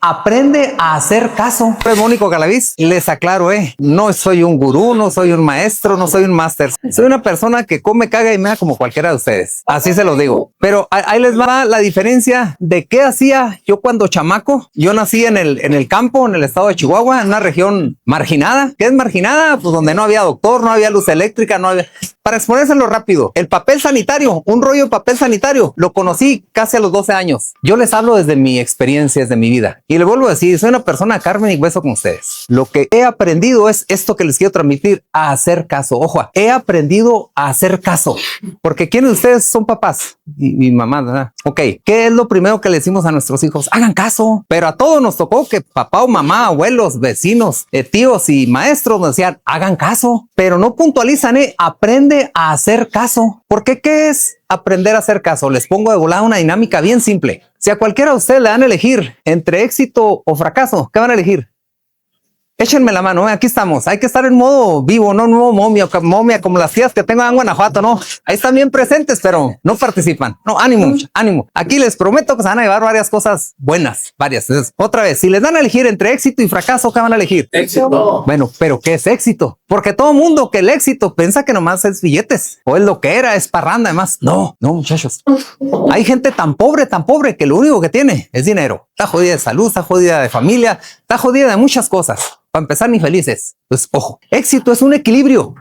Aprende a hacer caso. Soy Mónico Galaviz. Les aclaro, no soy un gurú, no soy un maestro, no soy un máster. Soy una persona que come, caga y mea como cualquiera de ustedes. Así se los digo. Pero ahí les va la diferencia de qué hacía yo cuando chamaco. Yo nací en el campo, en el estado de Chihuahua, en una región marginada. ¿Qué es marginada? Pues donde no había doctor, no había luz eléctrica, no había... Para exponérselo rápido, el papel sanitario, un rollo de papel sanitario, lo conocí casi a los 12 años. Yo les hablo desde mi experiencia, desde mi vida. Y le vuelvo a decir, soy una persona carne y hueso con ustedes. Lo que he aprendido es esto que les quiero transmitir, a hacer caso. Ojo, he aprendido a hacer caso. Porque ¿quiénes de ustedes son papás? Mi mamá, ¿verdad? Ok, ¿qué es lo primero que le decimos a nuestros hijos? Hagan caso. Pero a todos nos tocó que papá o mamá, abuelos, vecinos, tíos y maestros nos decían, hagan caso. Pero no puntualizan, aprende a hacer caso. ¿Por qué? ¿Qué es aprender a hacer caso? Les pongo de volada una dinámica bien simple. Si a cualquiera de ustedes le dan a elegir entre éxito o fracaso, ¿qué van a elegir? Échenme la mano, aquí estamos. Hay que estar en modo vivo, no en modo momia como las tías que tengo en Guanajuato, no. Ahí están bien presentes, pero no participan. No, ánimo, ánimo. Aquí les prometo que se van a llevar varias cosas buenas, varias. Entonces, otra vez, si les dan a elegir entre éxito y fracaso, ¿qué van a elegir? Éxito. Bueno, pero ¿qué es éxito? Porque todo mundo que el éxito piensa que nomás es billetes o es lo que era, es parranda, además. No, muchachos. Hay gente tan pobre que lo único que tiene es dinero. Está jodida de salud, está jodida de familia, está jodida de muchas cosas. Para empezar, ni felices. Pues, ojo, éxito es un equilibrio.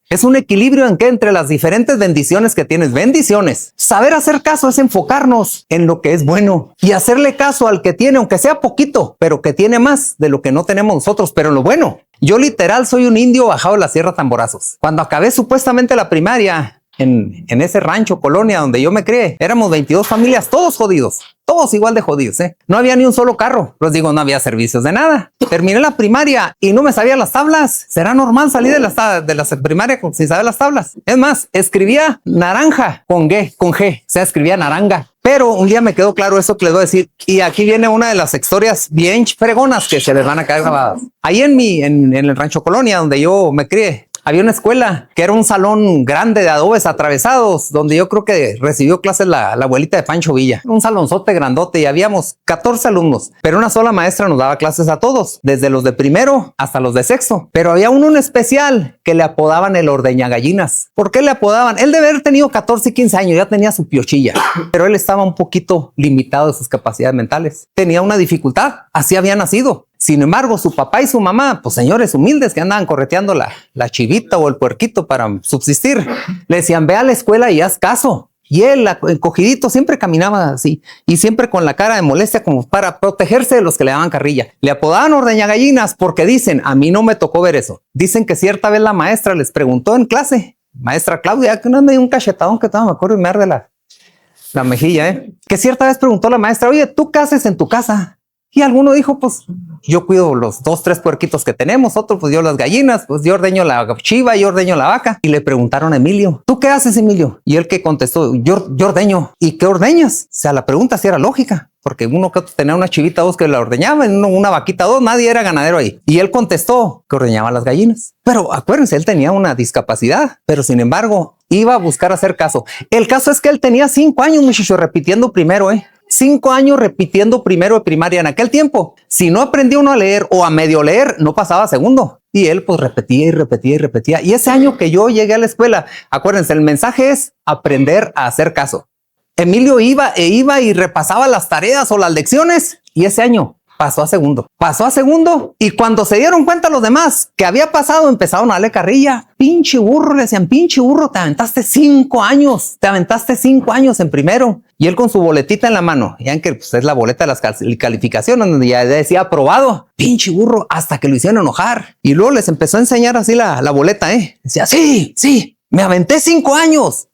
Es un equilibrio en que entre las diferentes bendiciones que tienes. Bendiciones. Saber hacer caso es enfocarnos en lo que es bueno y hacerle caso al que tiene, aunque sea poquito, pero que tiene más de lo que no tenemos nosotros, pero lo bueno. Yo literal soy un indio bajado de la Sierra Tamborazos. Cuando acabé supuestamente la primaria en ese rancho, colonia donde yo me crié, éramos 22 familias, todos jodidos. Todos igual de jodidos, No había ni un solo carro. Les digo, no había servicios de nada. Terminé la primaria y no me sabía las tablas. ¿Será normal salir de la primaria sin saber las tablas? Es más, escribía naranja con G. O sea, escribía naranja. Pero un día me quedó claro eso que les voy a decir. Y aquí viene una de las historias bien fregonas que se les van a caer grabadas. Ahí en el rancho colonia donde yo me crié, había una escuela que era un salón grande de adobes atravesados, donde yo creo que recibió clases la abuelita de Pancho Villa. Un salonzote grandote y habíamos 14 alumnos, pero una sola maestra nos daba clases a todos, desde los de primero hasta los de sexto. Pero había uno en especial que le apodaban el ordeñagallinas. ¿Por qué le apodaban? Él debe haber tenido 14 y 15 años, ya tenía su piochilla, pero él estaba un poquito limitado de sus capacidades mentales. Tenía una dificultad, así había nacido. Sin embargo, su papá y su mamá, pues señores humildes que andaban correteando la chivita o el puerquito para subsistir, le decían, ve a la escuela y haz caso. Y él, encogidito, siempre caminaba así y siempre con la cara de molestia como para protegerse de los que le daban carrilla. Le apodaban ordeñagallinas porque dicen, a mí no me tocó ver eso. Dicen que cierta vez la maestra les preguntó en clase, maestra Claudia, que no me dio un cachetadón que estaba, me acuerdo y me arde la mejilla, que cierta vez preguntó la maestra, oye, ¿tú qué haces en tu casa? Y alguno dijo, pues yo cuido los 2, 3 puerquitos que tenemos, otro pues yo las gallinas, pues yo ordeño la chiva, yo ordeño la vaca. Y le preguntaron a Emilio, ¿tú qué haces, Emilio? Y él que contestó, yo ordeño. ¿Y qué ordeñas? O sea, la pregunta sí era lógica, porque uno que tenía una chivita, dos que la ordeñaban, una vaquita, dos, nadie era ganadero ahí. Y él contestó que ordeñaba las gallinas. Pero acuérdense, él tenía una discapacidad, pero sin embargo iba a buscar hacer caso. El caso es que él tenía 5 años, muchachos, repitiendo primero, 5 años repitiendo primero de primaria. En aquel tiempo, si no aprendía uno a leer o a medio leer, no pasaba a segundo. Y él pues repetía y repetía y repetía. Y ese año que yo llegué a la escuela, acuérdense, el mensaje es aprender a hacer caso. Emilio iba y repasaba las tareas o las lecciones y ese año pasó a segundo. Pasó a segundo y cuando se dieron cuenta los demás que había pasado, empezaron a darle carrilla. Pinche burro, le decían, pinche burro, te aventaste 5 años. Te aventaste 5 años en primero. Y él con su boletita en la mano, ya que pues, es la boleta de las calificaciones, donde ya decía aprobado. Pinche burro, hasta que lo hicieron enojar. Y luego les empezó a enseñar así la boleta, Decía, sí, me aventé 5 años,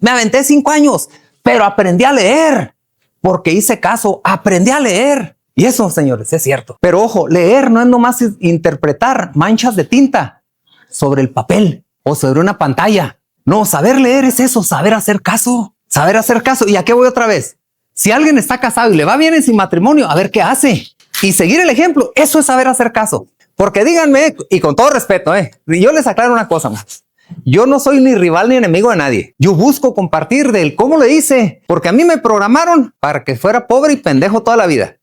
pero aprendí a leer. Porque hice caso, aprendí a leer. Y eso, señores, es cierto. Pero ojo, leer no es nomás interpretar manchas de tinta sobre el papel o sobre una pantalla. No, saber leer es eso, saber hacer caso. Saber hacer caso. ¿Y a qué voy otra vez? Si alguien está casado y le va bien en su matrimonio, a ver qué hace. Y seguir el ejemplo, eso es saber hacer caso. Porque díganme, y con todo respeto, yo les aclaro una cosa más. Yo no soy ni rival ni enemigo de nadie. Yo busco compartir del cómo le hice, porque a mí me programaron para que fuera pobre y pendejo toda la vida.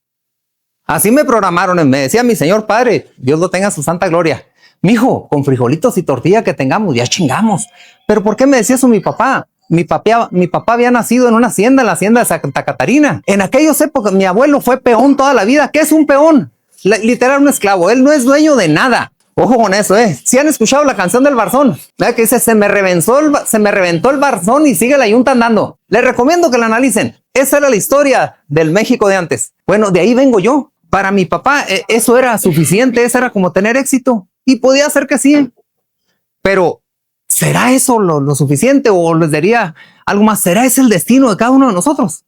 Así me programaron. Me decía mi señor padre, Dios lo tenga en su santa gloria. Mijo, con frijolitos y tortilla que tengamos, ya chingamos. ¿Pero por qué me decía eso mi papá? Mi papá había nacido en una hacienda, en la hacienda de Santa Catarina. En aquellas épocas, mi abuelo fue peón toda la vida. ¿Qué es un peón? Literal, un esclavo. Él no es dueño de nada. Ojo con eso, Si han escuchado la canción del Barzón, ¿verdad? Que dice, se me reventó el Barzón y sigue la yunta andando. Les recomiendo que la analicen. Esa era la historia del México de antes. Bueno, de ahí vengo yo. Para mi papá, eso era suficiente. Eso era como tener éxito. Y podía ser que sí. Pero, ¿será eso lo suficiente? O les diría algo más. ¿Será ese el destino de cada uno de nosotros?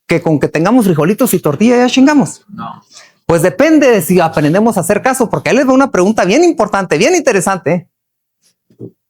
Que con que tengamos frijolitos y tortilla ya chingamos. No. Pues depende de si aprendemos a hacer caso, porque ahí les doy una pregunta bien importante, bien interesante.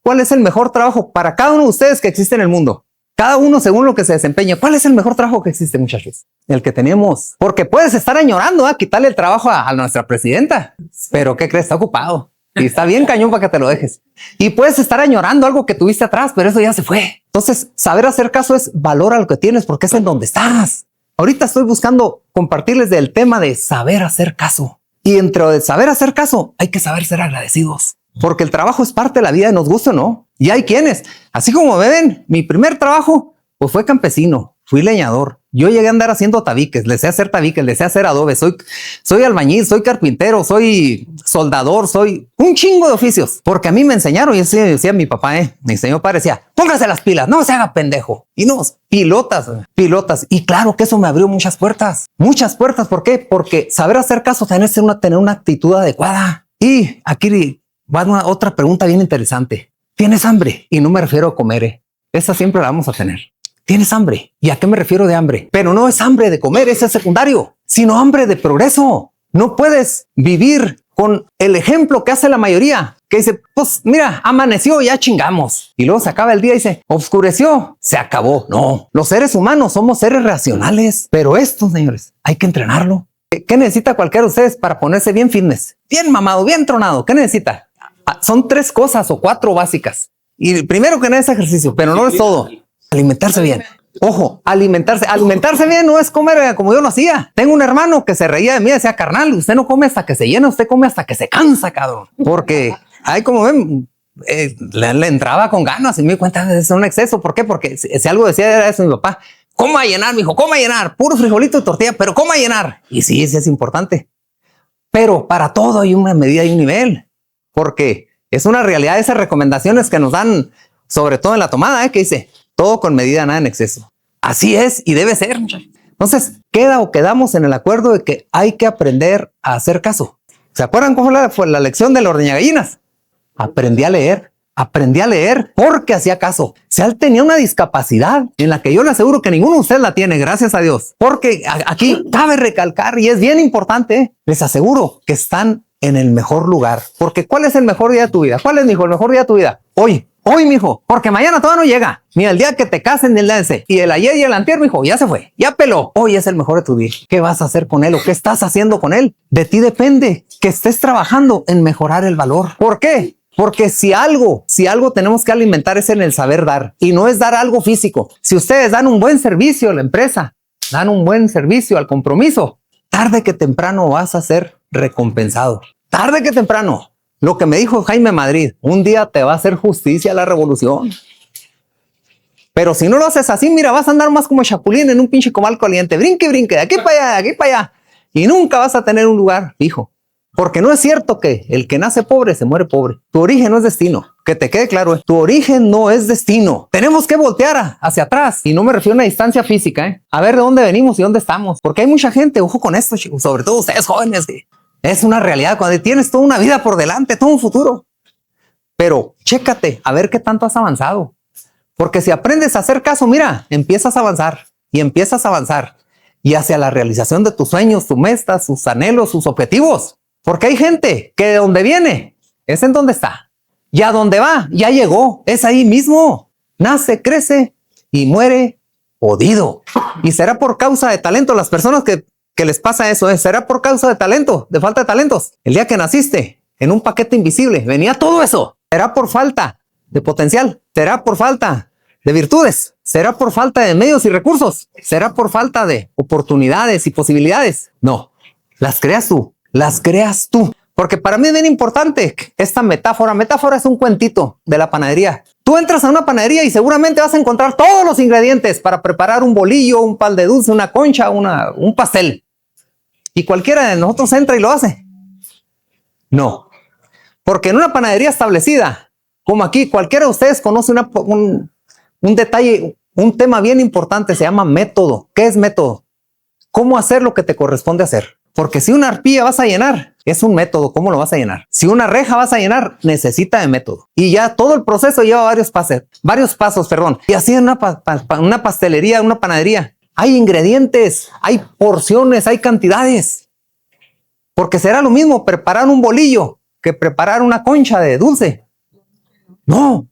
¿Cuál es el mejor trabajo para cada uno de ustedes que existe en el mundo? Cada uno según lo que se desempeña. ¿Cuál es el mejor trabajo que existe, muchachos? El que tenemos. Porque puedes estar añorando a quitarle el trabajo a nuestra presidenta. Pero ¿qué crees? Está ocupado. Y está bien cañón para que te lo dejes. Y puedes estar añorando algo que tuviste atrás, pero eso ya se fue. Entonces, saber hacer caso es valora lo que tienes porque es en donde estás. Ahorita estoy buscando compartirles del tema de saber hacer caso. Y dentro de saber hacer caso, hay que saber ser agradecidos. Porque el trabajo es parte de la vida, nos gusta o no. Y hay quienes, así como me ven, mi primer trabajo pues fue campesino, fui leñador. Yo llegué a andar haciendo tabiques, les sé hacer tabiques, les sé hacer adobe, soy albañil, soy carpintero, soy soldador, soy un chingo de oficios. Porque a mí me enseñaron, y así decía mi papá, mi señor padre decía, póngase las pilas, no se haga pendejo. Y no, pilotas. Y claro que eso me abrió muchas puertas. Muchas puertas, ¿por qué? Porque saber hacer caso, tener una actitud adecuada. Y aquí va otra pregunta bien interesante. ¿Tienes hambre? Y no me refiero a comer, Esa siempre la vamos a tener. ¿Tienes hambre? ¿Y a qué me refiero de hambre? Pero no es hambre de comer, ese es secundario, sino hambre de progreso. No puedes vivir con el ejemplo que hace la mayoría, que dice, pues mira, amaneció, ya chingamos. Y luego se acaba el día y dice, oscureció, se acabó. No, los seres humanos somos seres racionales, pero esto, señores, hay que entrenarlo. ¿Qué necesita cualquiera de ustedes para ponerse bien fitness? Bien mamado, bien tronado. ¿Qué necesita? Son 3 cosas o 4 básicas. Y primero que nada es ejercicio, pero no es todo. Alimentarse bien. Ojo, alimentarse bien no es comer como yo lo hacía. Tengo un hermano que se reía de mí y decía, carnal, usted no come hasta que se llena, usted come hasta que se cansa, cabrón. Porque ahí como ven, le entraba con ganas y me di cuenta es un exceso. ¿Por qué? Porque si algo decía era eso mi papá. ¿Cómo a llenar, mijo? ¿Cómo a llenar? Puro frijolito y tortilla, pero ¿cómo a llenar? Y sí es importante. Pero para todo hay una medida y un nivel. Porque es una realidad esas recomendaciones que nos dan, sobre todo en la tomada, que dice, todo con medida, nada en exceso. Así es y debe ser, muchachos. Entonces, quedamos en el acuerdo de que hay que aprender a hacer caso. ¿Se acuerdan cómo fue la lección de la ordeñagallinas? Aprendí a leer porque hacía caso. Si él tenía una discapacidad en la que yo le aseguro que ninguno de ustedes la tiene, gracias a Dios. Porque aquí cabe recalcar y es bien importante, les aseguro que están en el mejor lugar. Porque ¿cuál es el mejor día de tu vida? ¿Cuál es, mijo, el mejor día de tu vida? Hoy, mijo, porque mañana todavía no llega. Ni el día que te casen, ni el día ese. Y el ayer y el antier, mijo, ya se fue. Ya peló. Hoy es el mejor de tu vida. ¿Qué vas a hacer con él o qué estás haciendo con él? De ti depende que estés trabajando en mejorar el valor. ¿Por qué? Porque si algo tenemos que alimentar es en el saber dar. Y no es dar algo físico. Si ustedes dan un buen servicio a la empresa, dan un buen servicio al compromiso, tarde que temprano vas a ser recompensado. Tarde que temprano. Lo que me dijo Jaime Madrid, un día te va a hacer justicia la revolución. Pero si no lo haces así, mira, vas a andar más como chapulín en un pinche comal caliente. Brinque, de aquí para allá, de aquí para allá. Y nunca vas a tener un lugar fijo. Porque no es cierto que el que nace pobre se muere pobre. Tu origen no es destino. Que te quede claro, tu origen no es destino. Tenemos que voltear hacia atrás. Y no me refiero a una distancia física, a ver de dónde venimos y dónde estamos. Porque hay mucha gente, ojo con esto, chicos, sobre todo ustedes jóvenes, es una realidad cuando tienes toda una vida por delante, todo un futuro. Pero chécate a ver qué tanto has avanzado. Porque si aprendes a hacer caso, mira, empiezas a avanzar y empiezas a avanzar. Y hacia la realización de tus sueños, tus metas, sus anhelos, sus objetivos. Porque hay gente que de donde viene es en donde está. Y a donde va, ya llegó. Es ahí mismo. Nace, crece y muere jodido. Y será por causa de talento. Las personas que les pasa eso, será por causa de talento, de falta de talentos. El día que naciste en un paquete invisible, venía todo eso. Será por falta de potencial. Será por falta de virtudes. Será por falta de medios y recursos. Será por falta de oportunidades y posibilidades. No. Las creas tú, las creas tú. Porque para mí es bien importante esta metáfora. Metáfora es un cuentito de la panadería. Tú entras a una panadería y seguramente vas a encontrar todos los ingredientes para preparar un bolillo, un pan de dulce, una concha, un pastel. Y cualquiera de nosotros entra y lo hace. No, porque en una panadería establecida, como aquí, cualquiera de ustedes conoce un detalle, un tema bien importante, se llama método. ¿Qué es método? ¿Cómo hacer lo que te corresponde hacer? Porque si una arpilla vas a llenar, es un método. ¿Cómo lo vas a llenar? Si una reja vas a llenar, necesita de método. Y ya todo el proceso lleva varios pasos, perdón. Y así en una pastelería, una panadería, hay ingredientes, hay porciones, hay cantidades. Porque será lo mismo preparar un bolillo que preparar una concha de dulce. No,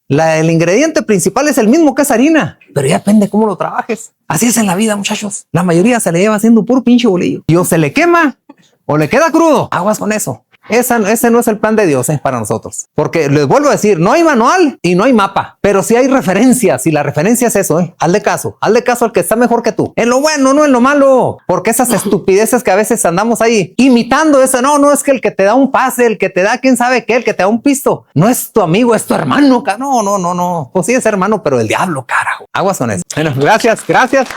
el ingrediente principal es el mismo, que es harina, pero ya depende cómo lo trabajes. Así es en la vida, muchachos. La mayoría se le lleva haciendo puro pinche bolillo. Y o se le quema o le queda crudo. Aguas con eso. Ese no es el plan de Dios para nosotros. Porque les vuelvo a decir, no hay manual y no hay mapa, pero sí hay referencias. Y la referencia es eso, hazle caso al que está mejor que tú. En lo bueno, no en lo malo. Porque esas estupideces que a veces andamos ahí imitando eso. No es que el que te da un pase, el que te da quién sabe qué, el que te da un pisto, no es tu amigo, es tu hermano. No. Pues sí es hermano, pero el diablo, carajo. Aguas con eso. Bueno, gracias. Muchas gracias.